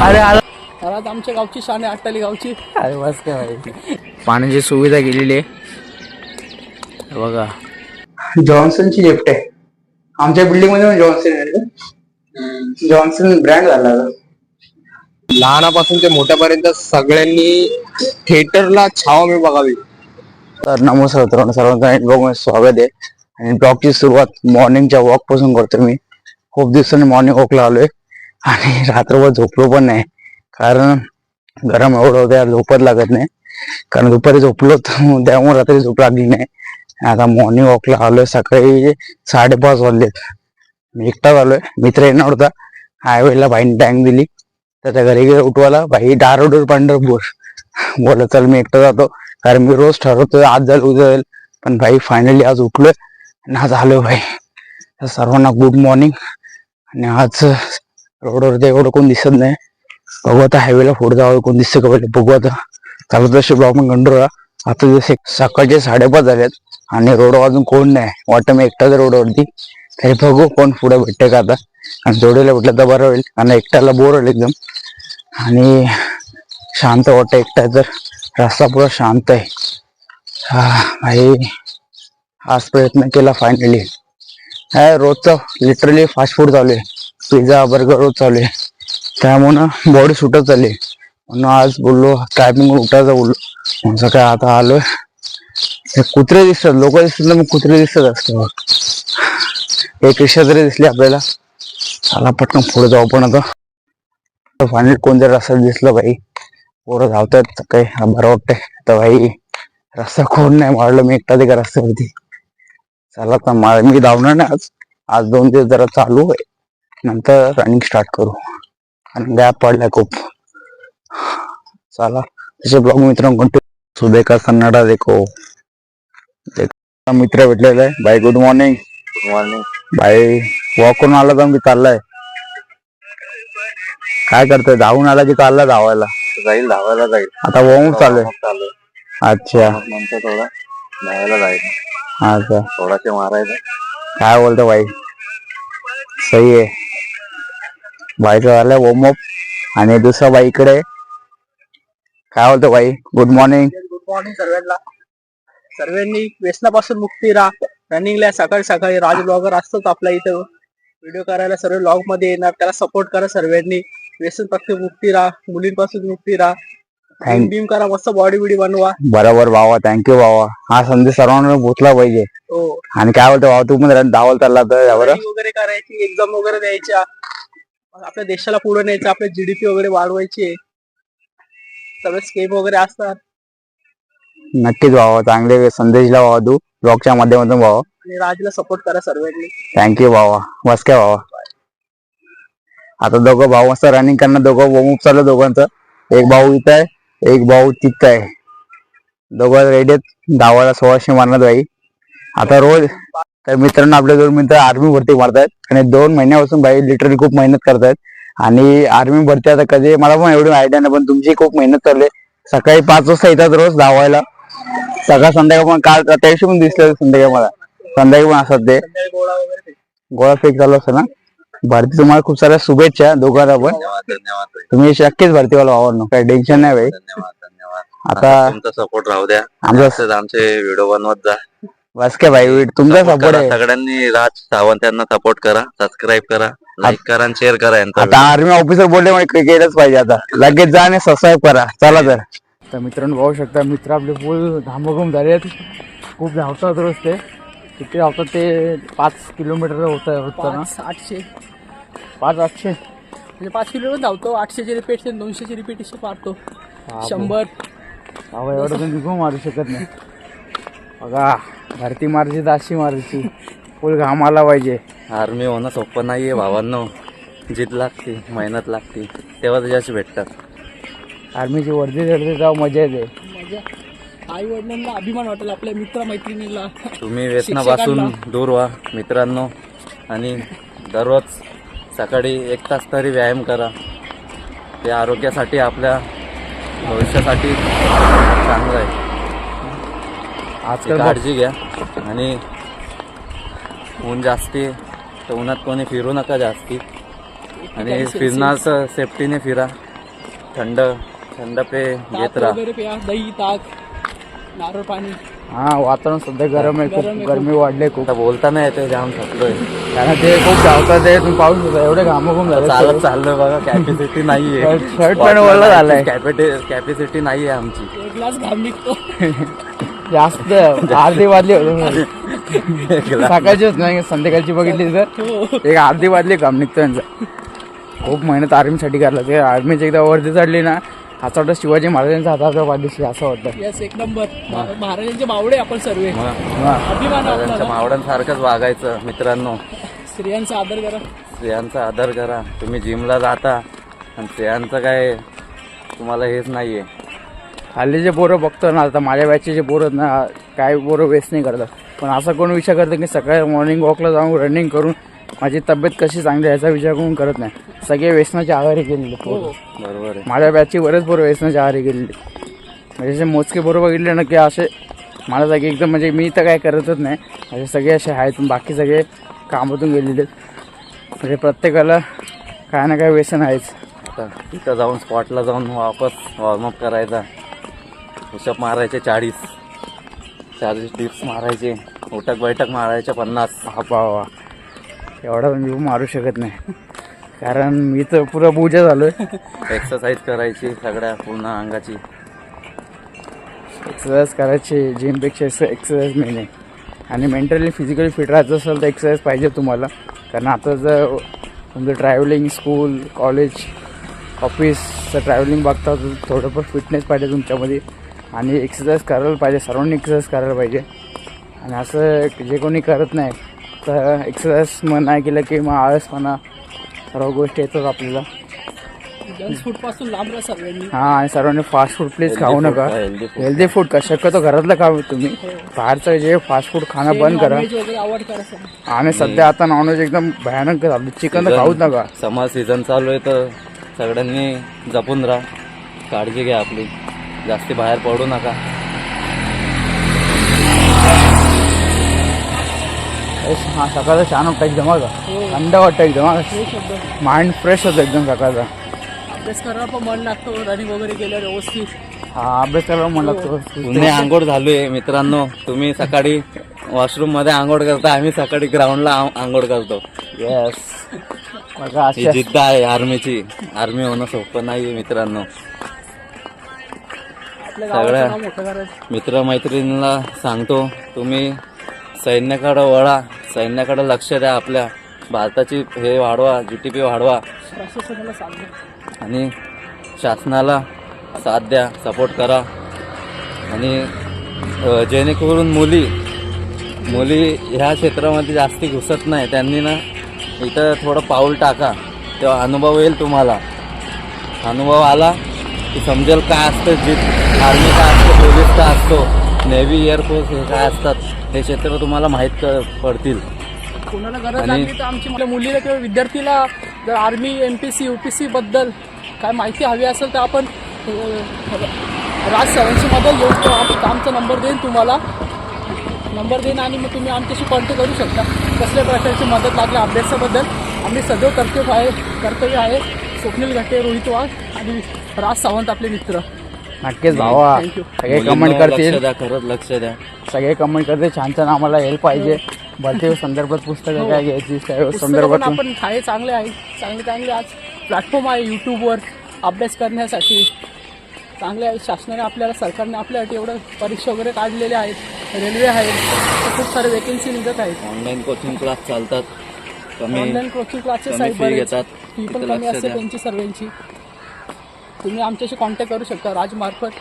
अरे आज आमच्या गावची शान आहे, अट्टाली गावची. अरे बस काय भाई, पाण्याची सुविधा केलेली आहे बघा. जॉन्सनची लिफ्ट आहे आमच्या बिल्डिंग मध्ये. जॉन्सन आहे, जॉन्सन ब्रँड झाला. लहानापासून ते मोठ्यापर्यंत सगळ्यांनी थिएटरला छावा मी बघावी. तर नमस्कार मित्रांनो, सर्वांचं स्वागत आहे. आणि ब्लॉगची सुरुवात मॉर्निंगच्या वॉक पासून करतो. मी खूप दिवसांनी मॉर्निंग वॉकला आलोय आणि रात्रभर झोपलो पण नाही, कारण गरम एवढं होतं यार, झोपच लागत नाही. कारण दुपारी झोपलो त्यामुळे रात्री झोप लागली नाही. आता मॉर्निंग वॉकला आलोय. सकाळी 5:30 वाजलेत. मी एकटाच आलोय, मित्र येणार होता. हायवेला भाईने टँक दिली, त्याच्या घरी गेलं उठवायला. भाई दारोडूर पंढरपूर बोला, चल मी एकटा जातो. कारण मी रोज ठरवतोय आज जाईल उद्या जाईल, पण भाई फायनली आज उठलोय आणि आज आलोय भाई. तर सर्वांना गुड मॉर्निंग. आणि आज रोडवरती एवढं कोण दिसत नाही. बघू आता हायवेला पुढे जावं, कोण दिसतं का पहिले बघू. आता चालू तसे ब्लॉग पण कंट्रोल. आता जसे सकाळचे 5:30 झालेत आणि रोडवर अजून कोण नाही. वाटतं मी एकटाच रोडवरती. तरी बघू कोण पुढे भेटते का आता. आणि जोडीला भेटलं तर बरं होईल, कारण एकट्याला बोर होईल एकदम. आणि शांत वाटतं एकटा, तर रस्ता पुरा शांत आहे. हा भाई, आज प्रयत्न केला फायनली. रोजचा लिटरली फास्ट फूड चालू आहे, पिझ्झा बर्गर रोज चालू आहे. त्यामुळे बॉडी सुटत चालली. म्हणून आज बोललो टायमिंग उठायचं बोललो. म्हणून सकाळी आता आलोय. कुत्रे दिसतात, लोक दिसतात ना, मग कुत्रे दिसतात असतं. एक रिक्षा जरी दिसली आपल्याला, चला पटकन पुढे जाऊ. पण आता फायनली कोणत्या रस्ता दिसलं भाई. पोरं धावतात काही बरं वाटतंय. तर भाई रस्ता कोण नाही, मारलं मी एकटा का रस्त्यावरती. चला आता मी धावणार नाही आज 2 दिवस जरा चालू आहे, नंतर रनिंग स्टार्ट करू. आणि गॅप पडलाय खूप. चला तसे ब्लॉग मित्रांनो, सुबह का सन्नाटा देखो. मित्र भेटलेला आहे भाई. Good morning. मॉर्निंग भाई वॉक करून आला तर मी चाललाय. काय करतोय, धावून आला की चालला धावायला? जाईल, धावायला जाईल. आता वॉर्मअप चालू आहे. अच्छा, नंतर थोडं धावायला जाईल. अच्छा, थोडासे मारायचं. काय बोलतो भाई, सही आहे. बाईचं झालंय वॉर्मअप. आणि दुसरा बाई इकडे. काय बोलतो भाई, गुड मॉर्निंग. गुड मॉर्निंग सर्वांना. सर्वांनी व्यसनापासून मुक्ती राहा. रनिंगला सकाळी सकाळी राज ब्लॉगर असतोच आपल्या इथं व्हिडिओ करायला. सर्व ब्लॉग मध्ये येणार, त्याला सपोर्ट करा सर्वांनी. व्यसनपासून मुक्ती राहा, मुलींपासून मुक्ती राहा. जिम करा, मस्त बॉडी बिडी बनवा. बरोबर भावा, थँक्यू भावा. हा संदेश सर्वांना पोचला पाहिजे. हो. आणि काय बोलतो भावा, तू पण धावायला चालला तर यावर वगैरे करायची, एक्झाम वगैरे द्यायच्या, आपल्या देशाला पुढे न्यायचं, आपल्या जीडीपी वगैरे वाढवायची. सगळे स्कीम वगैरे असतात. नक्कीच भावा, चांगले संदेश ला भावा तू ब्लॉगच्या माध्यमातून भावा. आणि राजला सपोर्ट करा सर्वांनी. थँक्यू भावा. बस काय भावा. आता दोघं भाऊ मस्त रनिंग करणार. दोघं वॉर्मअप चालू दोघांचं. एक भाऊ इथं आहे, एक भाऊ तिथं आहे. दोघं रेडी आहेत धावायला 1600 मारणार भाई. आता रोज तर मित्रांनो, आपले 2 मित्र आर्मी भरती मारतायत आणि 2 महिन्यापासून भाई लिटरली खूप मेहनत करतायत. आणि आर्मी भरती आता कधी मला पण एवढी आयडिया नाही, पण तुमची खूप मेहनत चालली. सकाळी 5 वाजता येतात रोज धावायला. सकाळ संध्याकाळ पण, काल त्या दिवशी पण दिसलं संध्याकाळ मला. संध्याकाळी पण असतात ते गोळा फेक चालू असतं ना. भरती तुम्हाला खूप साऱ्या शुभेच्छा दोघांना पण. धन्यवाद. तुम्ही नक्कीच भरतीवाला व्हावं, काही टेन्शन नाही भाई. धन्यवाद. आता तुमचा सपोर्ट राहू द्या. आमचे व्हिडिओ बनवत जा. बस काय भाई, तुमचा सपोर्ट आहे. सगळ्यांनी राज सावंत यांना सपोर्ट करा, सबस्क्राईब करा, लाईक करा आणि शेअर करा. आता आर्मी ऑफिसर बोलले म्हणजे केलंच पाहिजे. आता लगेच जा आणि सबस्क्राईब करा. चला तर मित्रांनो, बघू शकता मित्र आपले फुल धामधूम झाले आहेत. खूप धावतात रोज ते. किती धावतात ते 5 किलोमीटर होत आहे रोजचं ना. 800 500 म्हणजे 5 किलोमीटर धावतो. 800चे रिपीट, 200चे रिपीट मारतो. 100 एवढं तर निघून मारू शकत नाही. बघा भरती मारायची तर अशी मारायची, फुल घाम आला पाहिजे. आर्मी होणं सोपं नाहीये भावांनो. जिद लागते, मेहनत लागते, तेव्हा यश भेटतात. आर्मीची वर्दी चढते तेव्हा मजा येते. मजा. आई वडिलांना अभिमान वाटेल, आपल्या मित्र मैत्रिणीला. तुम्ही व्यसनापासून दूर व्हा मित्रांनो. आणि दररोज सकाळी 1 तास तरी व्यायाम करा. ते आरोग्यासाठी, आपल्या भविष्यासाठी चांगलं आहे. आजकाल काळजी घ्या. आणि ऊन जास्ती तर उन्हात कोणी फिरू नका जास्ती. आणि फिरण्याचं सेफ्टीने फिरा. थंड थंड पे घेत राहा. वगैरे प्या, दही, ताक, नारळ पाणी. हा वातावरण सध्या गरम आहे, गरम आहे खूप गरमी वाढले खूप. आता बोलता नाही येते, जाम थकलोय. कारण ते खूप धावतात ते, तुम्ही पाहू शकता एवढे घामाघूम झाले. चालत चाललोय बघा, कॅपॅसिटी नाहीये. शर्ट पॅन्ट वरला झालाय. कॅपॅसिटी नाहीये आमची. एक ग्लास घाम निघतो. जास्त अर्धी वाजली होती सकाळची होत नाही, संध्याकाळची बघितली तर एक अर्धी वाजली काम निघतो यांचा. खूप मेहनत आर्मीसाठी करायला. ते आर्मीची एकदा वरती चढली ना, असं वाटतं शिवाजी महाराजांचा हाताचा पाठीशी असं वाटतं. यस, एक नंबर. महाराजांचे बावडे आपण सर्व. मग अभिमान आहे त्यांच्या आपल्याला. मावड्यांसारखंच वागायचं मित्रांनो. स्त्रियांचा आदर करा. स्त्रियांचा आदर करा. तुम्ही जिमला जाता आणि स्त्रियांचं काय तुम्हाला हेच नाहीये. हल्लीचे पोरं बघतो ना, आता माझ्या बॅचचे जे पोरं आहेत ना, काय पोरं वेस्ट नाही करतात. पण असं कोण विचार करतं की सकाळी मॉर्निंग वॉकला जाऊन रनिंग करून माझी तब्येत कशी चांगली याचा विचार करून करत नाही. सगळे व्यसनाच्या आहारी गेलेले पोरं. बरोबर आहे. माझ्या बॅचची बरेच पोरं व्यसनाच्या आहारी गेलेले. म्हणजे असे मोजके पोरं बघितले ना की असे मला जागी एकदम, म्हणजे मी तर काय करतच नाही, असे सगळे असे आहेत. बाकी सगळे कामातून गेलेले आहेत. म्हणजे प्रत्येकाला काय ना काय व्यसन आहेच. आता तिथं जाऊन स्पॉटला जाऊन वापस वॉर्मअप करायचा. पुशअप मारायचे 40 डिप्स मारायचे. उठक बैठक मारायचे 50. वा एवढा मी मारू शकत नाही, कारण मी तर पुरा पूजा झालोय. एक्सरसाइज करायची सगळ्या पूर्ण अंगाची. एक्सरसाइज करायची, जिमपेक्षा एक्सरसाइज मेन आहे. आणि मेंटली फिजिकली फिट राहायचं असेल तर एक्सरसाइज पाहिजे तुम्हाला. कारण आता जर तुमचं ट्रॅव्हलिंग, स्कूल, कॉलेज, ऑफिसचं ट्रॅव्हलिंग बघता तर थोडंफार फिटनेस पाहिजे तुमच्यामध्ये. आणि एक्सरसाइज करायला पाहिजे, सर्वांनी एक्सरसाइज करायला पाहिजे. आणि असं जे कोणी करत नाही तर एक्सरसाइज मग नाही केलं की मग आळसपणा सर्व गोष्टी येतात आपल्याला. जंक फूड पासून लांब राहा सर्वांनी. हां, आणि सर्वांनी फास्ट फूड प्लीज खाऊ नका. healthy food. हेल्दी फूड का शक्यतो घरातलं खावं तुम्ही. बाहेरचं जे फास्ट फूड खाणं बंद करा. नॉनव्हेज वगैरे अवॉइड करा सर. आणि सध्या आता नॉनव्हेज एकदम भयानक झालं. चिकन तर खाऊच नका. समर सीझन चालू आहे तर सगळ्यांनी जपून राहा. काळजी घ्या आपली. जास्ती बाहेर पडू नका. हां, सकाळचं छान वाटतं एकदम. का थंड वाटतं एकदम. माइंड फ्रेश होतं एकदम सकाळचा. अभ्यास करायला पण मन लागतो. रनिंग वगैरे केल्यावर व्यवस्थित. हा, अभ्यास करायला मन लागतो. पुणे आंघोळ झालोय मित्रांनो. तुम्ही सकाळी वॉशरूम मध्ये आंघोळ करता, आम्ही सकाळी ग्राउंडला आंघोळ करतो. येस, बघा ही अशा जिद्द आहे आर्मीची. आर्मी होणं सोपं नाहीये मित्रांनो. आपल्या सगळ्या गावाचं नाव मोठं करायचं. मित्रमैत्रिणींना सांगतो, तुम्ही सैन्याकडे वळा. सैन्याकडे लक्ष द्या. आपल्या भारताची हे वाढवा, GDP वाढवा. प्रशासनाला सांगा. आणि शासनाला साथ द्या, सपोर्ट करा. आणि जेणेकरून मुली ह्या क्षेत्रामध्ये जास्ती घुसत नाही. त्यांनी ना इथं थोडं पाऊल टाका, तेव्हा अनुभव येईल तुम्हाला. अनुभव आला की समजेल काय असतं आर्मी काय असतं, पोलीस काय असतो, नेव्ही, एअरफोर्स हे काय असतात. हे क्षेत्र तुम्हाला माहीत पडतील. कोणाला गरज लागली तर आमच्या मुलीला किंवा विद्यार्थीला जर आर्मी, MPC, UPC बद्दल काय माहिती हवी असेल तर आपण राज सरांची मदत घेऊ. आमचा नंबर देईन तुम्हाला, नंबर देईन आणि मग तुम्ही आमच्याशी कॉन्टॅक्ट करू शकता. कसल्या प्रकारची मदत लागली अभ्यासाबद्दल आम्ही सदैव कर्तव्य आहे. स्वप्नील घट्टे, रोहित वाघ आणि राज सावंत आपले मित्र. नक्कीच भावा. थँक्यू. सगळे कमेंट करतील. लक्ष द्या, खरंच लक्ष द्या. सगळे कमेंट करते छान छान. आम्हाला हेल्प पाहिजे. भरती संदर्भात पुस्तकं काय घ्यायची त्या संदर्भात आपण आहे चांगले आहे. चांगले आज प्लॅटफॉर्म आहे यूट्यूबवर अभ्यास करण्यासाठी. चांगले आहे. शासनाने आपल्याला, सरकारने आपल्यासाठी एवढं परीक्षा वगैरे काढलेल्या आहेत. रेल्वे आहेत, तर खूप सारे वेकेन्सी निघत आहेत. ऑनलाईन कोचिंग क्लास चालतात. कमी ऑनलाईन कोचिंग क्लासेस कमी आहेत फी बरेच. घेतात. फी पण तिथं कमी लक्ष असते द्या. त्यांची सर्वांची. तुम्ही आमच्याशी कॉन्टॅक्ट करू शकता राजमार्फत.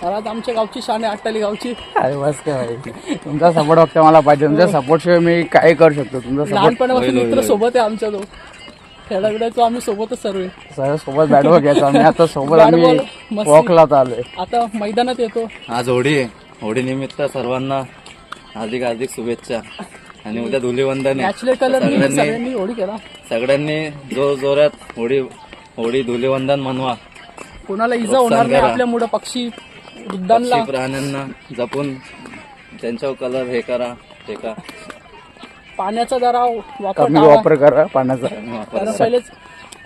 राज आमच्या गावची शान आहे, अट्टाली गावची. अरे बस काय, तुमचा सपोर्ट फक्त मला पाहिजे. तुमच्या सपोर्टशिवाय मी काय करू शकतो. तुमचा सपोर्ट लहानपणापासून मित्र सोबत आहे आमच्या. तो खेळाबिडायचो आम्ही सोबतच सर्व. सगळ्या सोबत बॅट बॉल घ्यायचो आम्ही. आता सोबत बॅट आम्ही बॉल, मस्ती. वॉकला आलोय. आता मैदानात येतो. आज होळी आहे. होळी निमित्त सर्वांना हार्दिक शुभेच्छा. आणि उद्या धुलीवंदन आहे. नॅचरल कलर सगळ्यांनी होळी केला. सगळ्यांनी जोर जोरात होळी धुलीवंदन मनवा. कोणाला इजा होणार नाही आपल्यामुळं. पक्षी वृद्धांना, प्राण्यांना जपून त्यांच्यावर कलर हे करा. पाण्याचा जरा वापर कमी टाळा. वापर करा पाण्याचा. कारण पहिलेच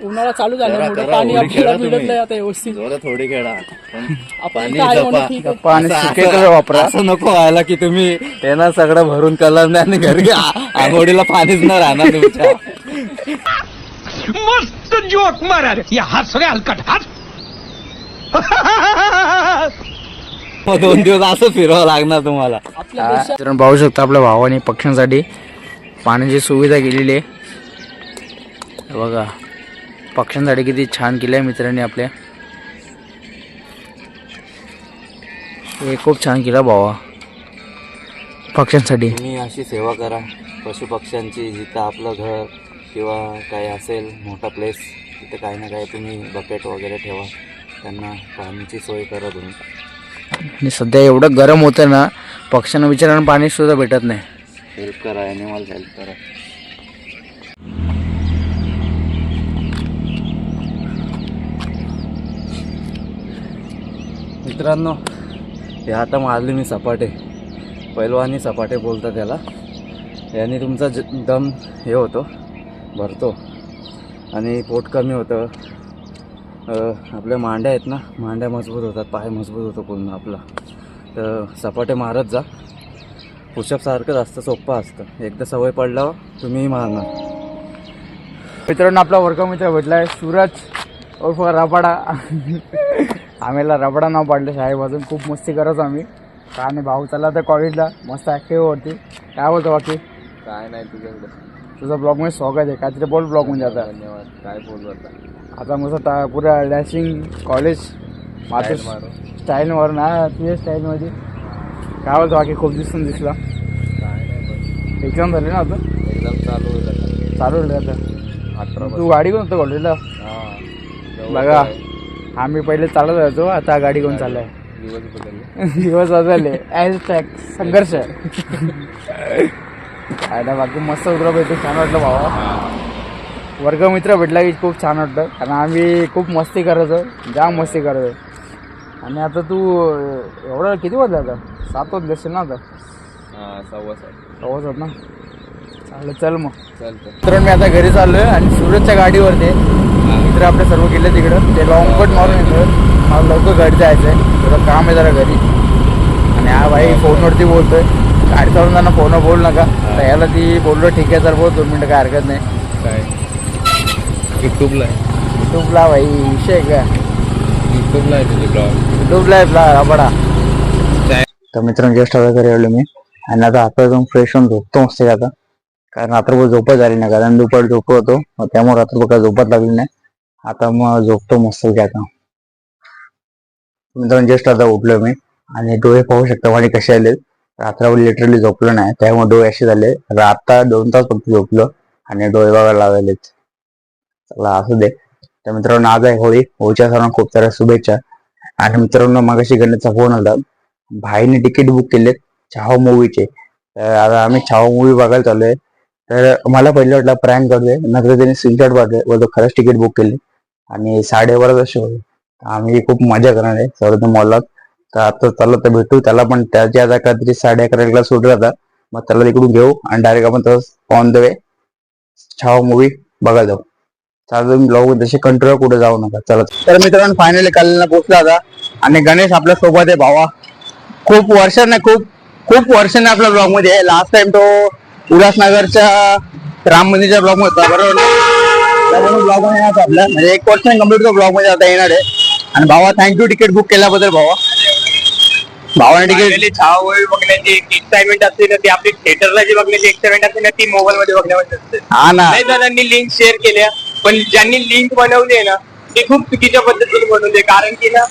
उन्हाळा चालू झाल्यामुळे करा, पाणी उडी आपल्याला खेळा मिळत तुम्ही. नाही आता व्यवस्थित. जोरात थोडी खेळा पण आपण पाणी इथं आहे म्हणून जपा. ठीक आहे. पाणी असं- सुकेकडे वापरा. असं नको व्हायला की तुम्ही येणार सगळं भरून कलर नाही आणि घरी आंघोळीला पाणीच नाही राहणार तुमच्या. मस्त जोक मारा रे या हस रे हलकट हस. मग 2 दिवस असं फिरावं लागणार तुम्हाला. आपल्या देशात मित्रांनो पाहू शकता आपल्या भावाने पक्ष्यांसाठी पाण्याची सुविधा केलेली आहे. हे बघा पक्ष्यांसाठी किती छान केलं आहे मित्रांनी आपल्या. हे खूप छान केलं भावा पक्ष्यांसाठी. तुम्ही अशी सेवा करा पशुपक्ष्यांची. जिथं आपलं घर किंवा काही असेल मोठा प्लेस तिथं काही ना काही तुम्ही बकेट वगैरे ठेवा. त्यांना पाण्याची सोय करा तुम्ही. आणि सध्या एवढं गरम होतं ना पक्ष्यांना विचारायला पाणी सुद्धा भेटत नाही. हेल्प करा, ॲनिमल हेल्प करा. मित्रांनो हे आता मारली मी सपाटे. पैलवानी सपाटे बोलतात त्याला. याने तुमचा दम हे होतो भरतो आणि पोट कमी होतं. आपल्या मांड्या आहेत ना, मांड्या मजबूत होतात, पाय मजबूत होतो पूर्ण आपला. तर सपाटे मारत जा. पुशअप सारखंच असतं, सोपं असतं. एकदा सवय पडल्यावर तुम्हीही मारणार. मित्रांनो आपला वर्गमित्र भेटला आहे सूरज उर्फ रबाडा. आम्हाला रबाडा नाव पाडलं शाळेपासून. खूप मस्ती करत आम्ही. आणि भाऊ चालला तर कॉलेजला मस्त ॲक्टिव्ह होती. काय बोलतो बाकी? काय नाही तुझ्याकडे. तुझा ब्लॉगमध्ये स्वागत आहे. काहीतरी बोल ब्लॉगमध्ये आता. धन्यवाद. काय बोलू आता मस्त पुरा डॅशिंग कॉलेज माझं स्टाईलवर ना तुझ्या स्टाईलमध्ये. काय बोलतो बाकी? खूप दिसून दिसला. एक्झाम झाली ना आता? एकदम चालू होईल आता. 18 तू गाडी घेऊन होतो कॉलेजला? बघा आम्ही पहिले चालत जायचो, आता गाडी घेऊन चाललाय. दिवस बदलले. दिवस बदलले. संघर्ष. काय ना बाकी मस्त उतरा भेटतो. छान वाटलं भावा. वर्गमित्र भेटला की खूप छान वाटतं. कारण आम्ही खूप मस्ती करायचो, जाम मस्ती करायचो. आणि आता तू एवढं किती वाजलं आता? 7 वाजले असेल ना आता? 6:15 ना. चालेल चल मग. चालतं. तर मी आता घरी चाललोय आणि सूरजच्या गाडीवरती मित्र आपले सर्व गेले तिकडं. ते लॉंग कट मारून येतं. मला लवकर घरी जायचं आहे, थोडं काम आहे जरा घरी. आणि हा भाई फोनवरती बोलतोय. गाडी चालून जाणं फोनवर बोल नका. तर याला ती बोललो ठीक आहे सर बोल 2 मिनटं काय हरकत नाही. काय युट्यूबला युट्यूबला भाई विषय का? युट्यूबला आहे तुझे ब्लॉग. युट्यूबला आहे रबाडा. तर मित्रांनो जस्ट आता घरी आलो मी. आणि आता आता जाऊन फ्रेश होऊन झोपतो मस्त आता. कारण रात्रभर झोपच झाली नाही. कारण दुपारी झोपत होतो, मग त्यामुळे रात्रभर काय झोपत लागली नाही. आता मग झोपतो मस्त आता. मित्रांनो जस्ट आता उठलो मी. आणि डोळे पाहू शकता माझे कसे आले. रात्रभर लिटरली झोपलो नाही, त्यामुळे डोळे असे झाले. आता 2 तास फक्त झोपलो आणि डोळे बघायला लावलेत. चला असू दे. तर मित्रांनो आज आहे होळी. होळीच्या सर्वांना खूप साऱ्या शुभेच्छा. आणि मित्रांनो मगाशी गणेशचा फोन आला. भाईने तिकीट बुक केलेत छावा मूवीचे. तर आता आम्ही छावा मूवी बघायला चाललोय. तर मला पहिलं वाटलं प्रँक करतोय, नंतर त्यांनी स्क्रीनशॉट पाठवले व खरंच तिकीट बुक केले. आणि 12:30 शो आहे. आम्ही खूप मजा करणार आहे सर्व मॉलात. तर आता त्याला तर भेटू. त्याला पण त्याच्या आता काहीतरी 11:30 सुट राहतात. मग त्याला तिकडून घेऊ आणि डायरेक्ट आपण तसं on the way Chhaava movie बघायला जाऊ. चालू ब्लॉग जसे कंट्रोल कुठे जाऊ नका. चला तर मित्रांनो फायनली कल्याणला पोहोचला होता. आणि गणेश आपल्या सोबत आहे भावा. खूप वर्षांनी आपल्या ब्लॉग मध्ये आहे. लास्ट टाइम तो उल्हासनगरच्या राम मंदिरच्या ब्लॉग मध्ये होता बरोबर ना? ब्लॉग मध्ये आपल्या म्हणजे 1 वर्ष कम्प्लीट तो ब्लॉग मध्ये आता येणार आहे. आणि भावा थँक्यू तिकीट बुक केल्याबद्दल भावा. भावाने तिकीट छावा मूवी बघण्याची एक एक्साइटमेंट असते ना, ती आपली थिएटरला जी बघण्याची एक्साइटमेंट असते ना, ती मोबाईल मध्ये बघण्यामध्ये असते. हा ना. काही जणांनी लिंक शेअर केल्या, पण ज्यांनी लिंक बनवली आहे ना ती खूप चुकीच्या पद्धतीने बनवली. कारण की ना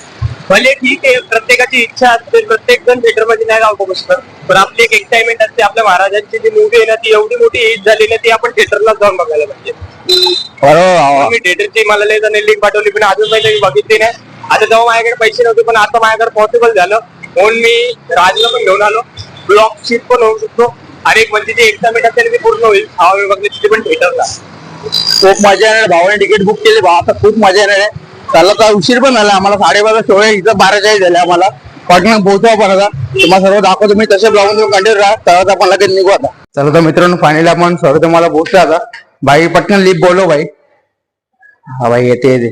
भले ठीक आहे प्रत्येकाची इच्छा असते, प्रत्येक जण थिएटर मध्ये नाही जाऊ बसतं, पण आपली एक एक्साइटमेंट असते. आपल्या महाराजांची जी मूवी आहे ना ती एवढी मोठी हिट झाली ना, ती आपण थिएटरला जाऊन बघायला पाहिजे. बरोबर. मी थिएटरची मला लय जण लिंक पाठवली, पण अजून काही मी बघितली नाही. आता जेव्हा माझ्याकडे पैसे नव्हते, पण आता माझ्याकडे पॉसिबल झालं म्हणून मी राजला पण घेऊन आलो. ब्लॉग शीट पण होऊ शकतो आणि एक म्हणजे जी एक्साइटमेंट असेल ती पूर्ण होईल. छावा मी बघली तिथे पण थिएटरला. खूप मजा येणार. भावाने तिकीट बुक केले भावा. आता खूप मजा येणार आहे. त्याला तर उशीर पण झाला. आम्हाला 12:30 शो आहे. इथं 12:40 झाले आम्हाला. पटकन पोहोचवा पण आता. तुम्हाला सर्व दाखवतो मी. तसे ब्लॉग मध्ये कंटिन्यू राहा. तर आपण लगेच निघू आता. चला तर मित्रांनो फायनली आपण सर तुम्हाला पोहोचलो आता. भाई पटकन लिप बोलो भाई. हा भाई येते येते.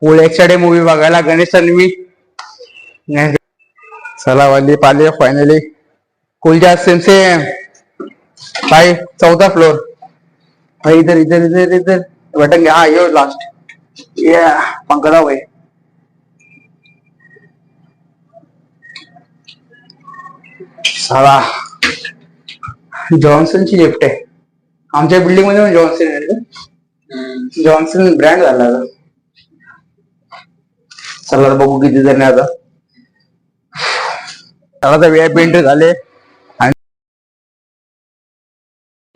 फुल एक्साइटेड मूवी बघायला गणेश आणि मी. चला वाली पाले फायनली. कुलजा से भाई 4था फ्लोर. भाई इधर इधर इधर इधर बैठेंगे. हाँ ये लास्ट. ये पंकजा भाई. चला जॉन्सनची लिफ्ट आहे. आमच्या बिल्डिंग मध्ये पण जॉन्सन आहे. जॉन्सन ब्रँड झाला आता. चला बघू किती जण आहे आता. चला तर VIP एंट्री झाले आणि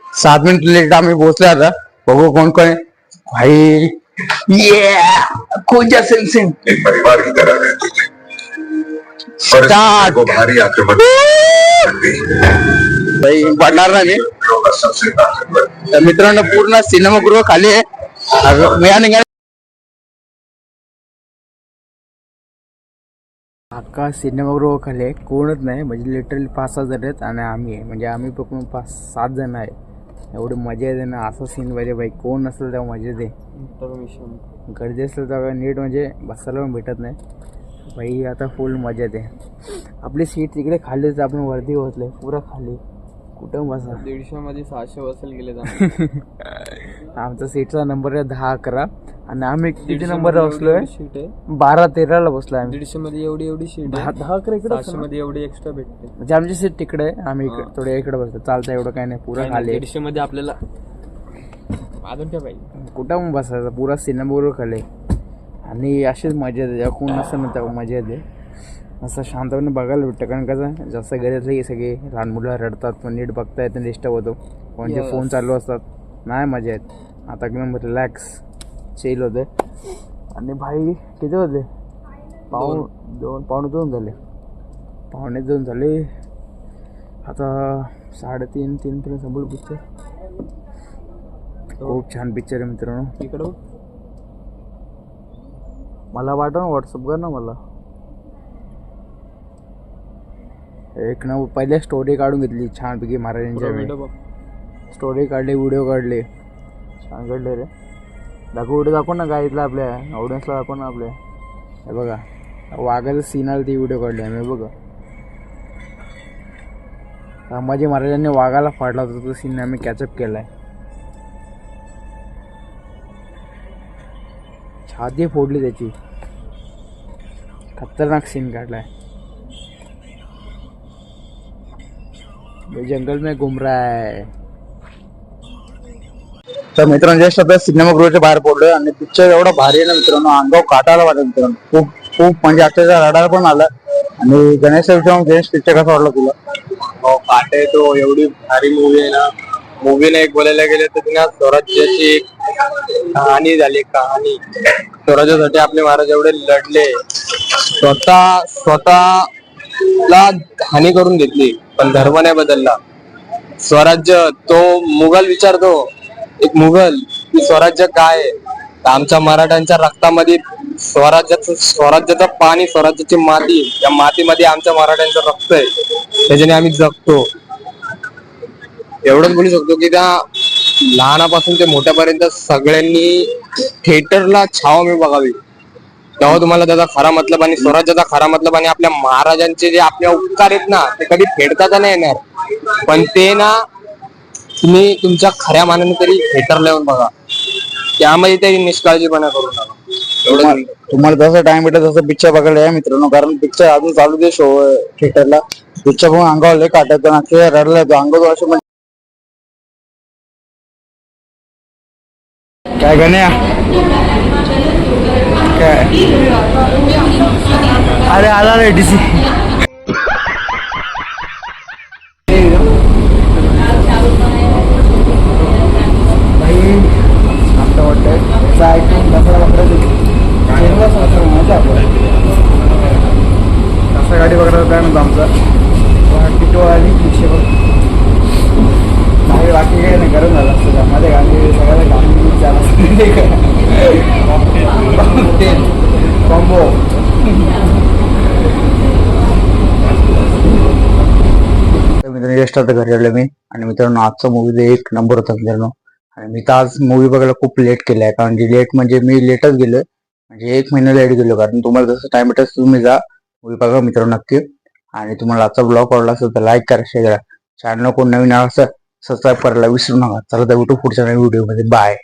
7 मिनिट लेट आम्ही पोहोचले आता. बघू कोण कोण आहे. भाई ये कोणत्या सेन्सिंग एक परिवार की तरह रहते थे। स्टार्ट. को भारी आक्रमण भाई पडणार ना मी. का सबसे ताकतवर तर मित्रांनो पूर्ण सिनेमागृह खाली आहे. मी आणि अख्खा सिनेमागृह खाली आहे. कोणच नाही म्हणजे लिटरली 5-6 जण आहेत आणि आम्ही आहे. म्हणजे आम्ही पण 5-7 जण आहे. एवढी मजा येते ना. असा सीन पाहिजे भाई. कोण नसेल तेव्हा मजा येते. गर्दी असेल तेव्हा नीट म्हणजे बसायला पण भेटत नाही भाई. आता फुल मजा येते. आपली सीट तिकडे खाली होती. आपण वरती बसले पुरा खाली. कुठं बसा. 150 मध्ये 600 बसेल गेले. आमचा सीटचा नंबर आहे 10-11 आणि आम्ही किती नंबरला बसलोय. 12-13ला बसलोय आम्ही. 150 मध्ये एवढी सीट 10-11 इकडे 600 मध्ये एवढी एक्स्ट्रा भेटते. म्हणजे आमची सीट तिकडे आहे. आम्ही थोडे इकडे बसतो. चालतं एवढं काही नाही. पुरा खाली 150 मध्ये आपल्याला अजून काय पाहिजे. कुठं पण बसायचं. पुरा सिनेमागृह खाली आणि अशीच मजा येते. जेव्हा कोण नसतं ना तेव्हा मजा येते. असं शांतपणे बघायला भेटतं. कारण कसं जास्त घरातले की सगळे लहान मुलं रडतात पण नीट बघता येतं. डिस्टर्ब होतो. कोणते फोन चालू असतात. नाही मजा येत. आता एकदम रिलॅक्स चिल होते. आणि भाई किती होते. पावणे 2 झाले. पावणे 2 झाले. आता 3:30 पर्यंत संपलं पिक्चर. खूप छान पिक्चर आहे मित्रांनो. इकडं मला पाठव ना. व्हॉट्सअप कर ना मला. एक ना पहिले स्टोरी काढून घेतली छानपैकी महाराजांच्या. स्टोरी काढली. व्हिडिओ काढले. छान काढले रे. व्हिडिओ दाखव ना गाईतला आपल्या ऑडियन्सला दाखव ना आपल्या. हे बघा वाघाचं सीन आलं ती व्हिडिओ काढली आम्ही. बघा संभाजी महाराजांनी वाघाला फाडला होता तो सीन आम्ही कॅचअप केलाय. छाती फोडली त्याची. खतरनाक सीन काढलाय. जंगल में घूम रहा है. तर मित्रांनो जस्ट आता सिनेमागृहाच्या बाहेर पडलोय आणि पिक्चर एवढा भारी आहे ना मित्रांनो. अंगावर काटायला वाटत मित्रांनो. खूप खूप म्हणजे अक्षरशः रडायला पण आला. आणि गणेश पिक्चर कसा वाटला तुला. काटे तो एवढी भारी मूवी आहे ना. मूवीने एक बोलायला गेले तर तिने स्वराज्याची एक कहाणी झाली. कहाणी स्वराज्यासाठी आपले महाराज एवढे लढले. स्वतःला हानी करून घेतली पण धर्म नाही बदलला. स्वराज्य तो मुघल विचारतो. एक मुघल की स्वराज्य काय आहे. आमच्या मराठ्यांच्या रक्तामध्ये स्वराज्याचं पाणी, स्वराज्याची माती, त्या मातीमध्ये आमच्या मराठ्यांचं रक्त आहे. त्याच्याने आम्ही जगतो. एवढंच बोलू शकतो की त्या लहानापासून ते मोठ्यापर्यंत सगळ्यांनी थिएटरला छावा बघावी. तेव्हा तुम्हाला त्याचा खरा मतलब आणि स्वराज्याचा खरा मतलब आणि आपल्या महाराजांचे जे आपले उपकार आहेत ना ते कधी फेडता नाही येणार. पण ते ना तुम्ही तुमच्या खऱ्या मानाने तरी थिएटरला येऊन बघा. त्यामध्ये तरी निष्काळजीपणा करू नका. एवढं तुम्हाला जसं टाइम भेटत तसं पिक्चर बघायला या मित्रांनो. कारण पिक्चर अजून चालू दे शो थिएटरला. पिक्चर पण अंगावर लय काटायचं ना. रडला येतो अंगावर असं. काय गण्या काय. अरे आला रे DC. आता वाटतंय ऐकून दसरा कसं गाडी बघायला काय म्हणतो आमचा टिटो आली 100 नाही. बाकी काही नाही. गरम झालं असतं माझ्या गाडी सगळ्याला कॉम्बो. तर मित्रांनो जस्ट आता घरी आलो मी. आणि मित्रांनो आजचा मूवी एक नंबर होता मित्रांनो. आणि मी तर आज मूवी बघायला खूप लेट केलाय, कारण की लेट म्हणजे मी लेटच गेलोय, म्हणजे 1 महिना लेट गेलो. कारण तुम्हाला जसं टाइम भेटेल तुम्ही जा मूवी बघा मित्रांनो नक्की. आणि तुम्हाला आजचा ब्लॉग आवडला असेल तर लाईक करा, शेअर करा. चॅनल कोण नवीन असेल सबस्क्राईब करायला विसरू नका. चला तर भेटू पुढच्या नवीन व्हिडिओ मध्ये. बाय.